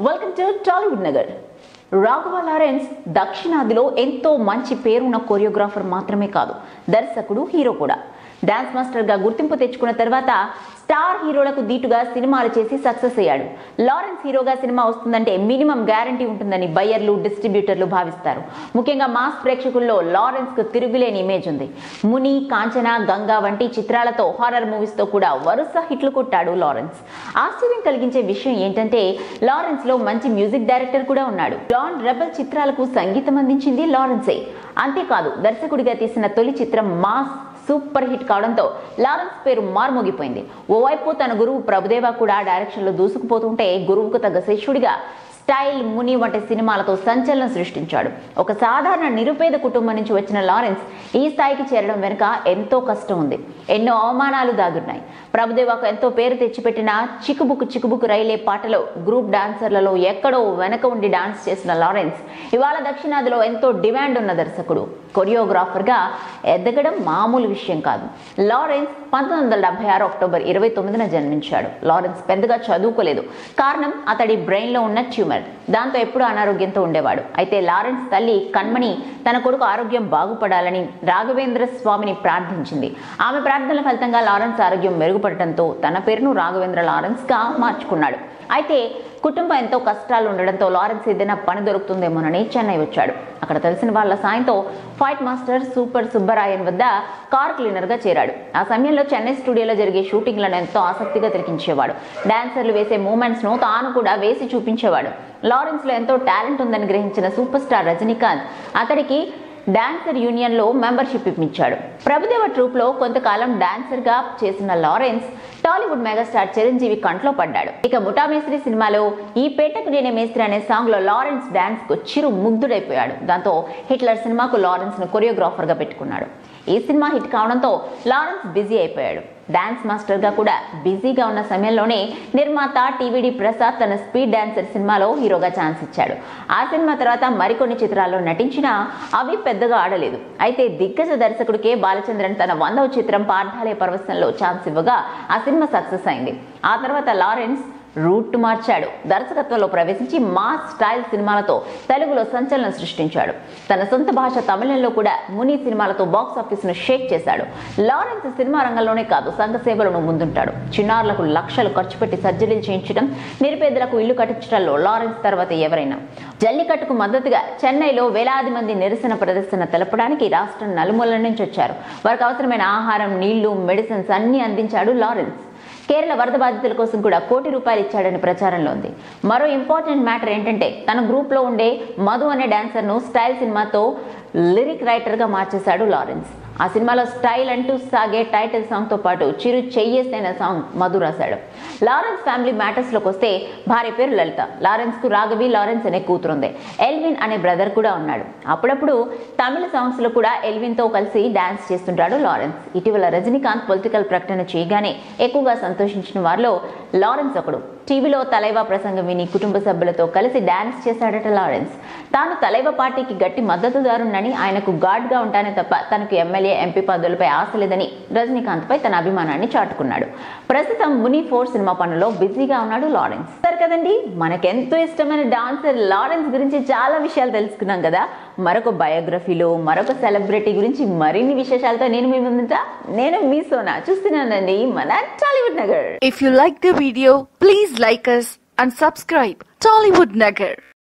Welcome to Tollywood Nagar. Raghava Lawrence దక్షిణాదిలో ఎంతో మంచి పేరున్న కొరియోగ్రాఫర్ మాత్రమే కాదు, దర్శకుడు, హీరో కూడా. డాన్స్ మాస్టర్ గా గుర్తింపు తెచ్చుకున్న తర్వాత స్టార్ హీరోలకు దీటుగా సినిమాలు చేసి సక్సెస్ అయ్యాడు. లారెన్స్ హీరోగా సినిమా వస్తుందంటే మినిమం గ్యారంటీ ఉంటుందని బయ్యర్లు, డిస్ట్రిబ్యూటర్లు భావిస్తారు. ముఖ్యంగా మాస్ ప్రేక్షకుల్లో లారెన్స్ కు తిరుగులేని ఇమేజ్ ఉంది. ముని, కాంచన, గంగా వంటి చిత్రాలతో, హారర్ మూవీస్ తో కూడా వరుస హిట్లు కొట్టాడు లారెన్స్. ఆశ్చర్యం కలిగించే విషయం ఏంటంటే లారెన్స్ లో మంచి మ్యూజిక్ డైరెక్టర్ కూడా ఉన్నాడు. జాన్ రెబెల్ చిత్రాలకు సంగీతం అందించింది లారెన్సే. అంతేకాదు, దర్శకుడిగా తీసిన తొలి చిత్రం మాస్ సూపర్ హిట్ కావడంతో లారెన్స్ పేరు మార్మోగిపోయింది. ఓవైపు తన గురువు ప్రభుదేవా కూడా డైరెక్షన్ లో దూసుకుపోతుంటే గురువుకు తగ్గ శిష్యుడిగా స్టైల్, ముని వంటి సినిమాలతో సంచలనం సృష్టించాడు. ఒక సాధారణ నిరుపేద కుటుంబం నుంచి వచ్చిన లారెన్స్ ఈ స్థాయికి చేరడం వెనుక ఎంతో కష్టం ఉంది. ఎన్నో అవమానాలు దాగున్నాయి. ప్రభుదేవాకు ఎంతో పేరు తెచ్చిపెట్టిన చిక్కుబుక్కు రైలే పాటలో గ్రూప్ డాన్సర్లలో ఎక్కడో వెనక ఉండి డాన్స్ చేసిన లారెన్స్ ఇవాళ దక్షిణాదిలో ఎంతో డిమాండ్ ఉన్న దర్శకుడు, కొరియోగ్రాఫర్ గా ఎదగడం మామూలు విషయం కాదు. లారెన్స్ 1976 అక్టోబర్ 29న జన్మించాడు. లారెన్స్ పెద్దగా చదువుకోలేదు. కారణం అతడి బ్రెయిన్ లో ఉన్న ట్యూమర్. దాంతో ఎప్పుడూ అనారోగ్యంతో ఉండేవాడు. అయితే లారెన్స్ తల్లి కణ్మణి తన కొడుకు ఆరోగ్యం బాగుపడాలని రాఘవేంద్ర స్వామిని ప్రార్థించింది. ఆమె ప్రార్థనల ఫలితంగా లారెన్స్ ఆరోగ్యం మెరుగుపడటంతో తన పేరును రాఘవేంద్ర లారెన్స్ గా మార్చుకున్నాడు. అయితే కుటుంబం ఎంతో కష్టాలు ఉండడంతో లారెన్స్ ఏదైనా పని దొరుకుతుందేమోనని చెన్నై వచ్చాడు. అక్కడ తెలిసిన వాళ్ళ సాయంతో ఫైట్ మాస్టర్ సూపర్ సుబ్బరాయన్ వద్ద కార్ క్లీనర్ గా చేరాడు. ఆ సమయంలో చెన్నై స్టూడియోలో జరిగే షూటింగ్లను ఎంతో ఆసక్తిగా తిలకించేవాడు. డాన్సర్లు వేసే మూమెంట్స్ ను తాను కూడా వేసి చూపించేవాడు. లారెన్స్ లో ఎంతో టాలెంట్ ఉందని గ్రహించిన సూపర్ స్టార్ రజనీకాంత్ అతడికి డాన్సర్ యూనియన్ లో మెంబర్షిప్ ఇప్పించాడు. ప్రభుదేవ ట్రూప్ లో కొంతకాలం డాన్సర్ గా చేసిన లారెన్స్ టాలీవుడ్ మెగాస్టార్ చిరంజీవి కంట్లో పడ్డాడు. ఇక ముఠా మేస్త్రి సినిమాలో ఈ పేటకు నేనే మేస్త్రి అనే సాంగ్ లో లారెన్స్ డాన్స్ కు చిరు ముగ్ధుడైపోయాడు. దాంతో హిట్లర్ సినిమాకు లారెన్స్ ను కొరియోగ్రాఫర్ గా పెట్టుకున్నాడు. ఈ సినిమా హిట్ కావడంతో లారెన్స్ బిజీ అయిపోయాడు. డాన్స్ మాస్టర్ గా కూడా బిజీగా ఉన్న సమయంలోనే నిర్మాత టీవీడీ ప్రసాద్ తన స్పీడ్ డాన్సర్ సినిమాలో హీరోగా ఛాన్స్ ఇచ్చాడు. ఆ సినిమా తర్వాత మరికొన్ని చిత్రాల్లో నటించినా అవి పెద్దగా ఆడలేదు. అయితే దిగ్గజ దర్శకుడికే బాలచంద్రన్ తన 100వ చిత్రం పార్థాలయ పర్వతంలో ఛాన్స్ ఇవ్వగా ఆ సినిమా సక్సెస్ అయింది. ఆ తర్వాత లారెన్స్ రూట్ మార్చాడు. దర్శకత్వంలో ప్రవేశించి మాస్ స్టైల్ సినిమాలతో తెలుగులో సంచలనం సృష్టించాడు. తన సొంత భాష తమిళంలో కూడా ముని సినిమాలతో బాక్స్ ఆఫీస్ ను షేక్ చేశాడు. లారెన్స్ సినిమా రంగంలోనే కాదు, సంఘ సేవలను ముందుంటాడు. చిన్నారులకు లక్షలు ఖర్చు పెట్టి సర్జరీలు చేయించడం, నిరుపేదలకు ఇల్లు కట్టించడంలో లారెన్స్ తర్వాత ఎవరైనా. జల్లికట్టుకు మద్దతుగా చెన్నైలో వేలాది మంది నిరసన ప్రదర్శన తెలపడానికి రాష్ట్రం నలుమూలల నుంచి వచ్చారు. వారికి అవసరమైన ఆహారం, నీళ్లు, మెడిసిన్స్ అన్ని అందించాడు లారెన్స్. కేరళ వరద బాధితుల కోసం కూడా ₹1 కోటి ఇచ్చాడని ప్రచారంలో ఉంది. మరో ఇంపార్టెంట్ మ్యాటర్ ఏంటంటే తన గ్రూప్ లో ఉండే మధు అనే డాన్సర్ ను స్టైల్ సినిమాతో లిరిక్ రైటర్ గా మార్చేశాడు లారెన్స్. ఆ సినిమాలో స్టైల్ అంటూ సాగే టైటిల్ సాంగ్ తో పాటు చిరు చెయ్యేసైన సాంగ్ మధు రాశాడు. లారెన్స్ ఫ్యామిలీ మ్యాటర్స్ లోకి వస్తే భార్య పేరు లలిత. లారెన్స్ కు రాఘవి లారెన్స్ అనే కూతురుంది. ఎల్విన్ అనే బ్రదర్ కూడా ఉన్నాడు. అప్పుడప్పుడు తమిళ సాంగ్స్ లో కూడా ఎల్విన్ తో కలిసి డాన్స్ చేస్తుంటాడు లారెన్స్. ఇటీవల రజనీకాంత్ పొలిటికల్ ప్రకటన చేయగానే ఎక్కువగా సంతోషించిన వారిలో లారెన్స్ ఒకడు. టీవీలో తలైవా ప్రసంగం విని కుటుంబ సభ్యులతో కలిసి డాన్స్ చేశాడట లారెన్స్. తాను తలైవా పార్టీకి గట్టి మద్దతుదారునని, ఆయనకు గాడ్ గా ఉంటానే తప్ప తనకు ఎమ్మెల్యే, ఎంపీ పదవులపై ఆశ లేదని రజనీకాంత్ పై తన అభిమానాన్ని చాటుకున్నాడు. ప్రస్తుతం ముని 4 సినిమా పనుల్లో బిజీగా ఉన్నాడు లారెన్స్. సరే కదండి, మనకెంతో ఇష్టమైన డాన్సర్ లారెన్స్ గురించి చాలా విషయాలు తెలుసుకున్నాం కదా. మరొక బయోగ్రఫీలో మరొక సెలబ్రిటీ గురించి మరిన్ని విశేషాలతో నేను మీ ముందుంటా. నేను మీ సోనా. చూస్తున్నానండి మన Tollywood Nagar. If you like the video, please like us and subscribe Tollywood Nagar.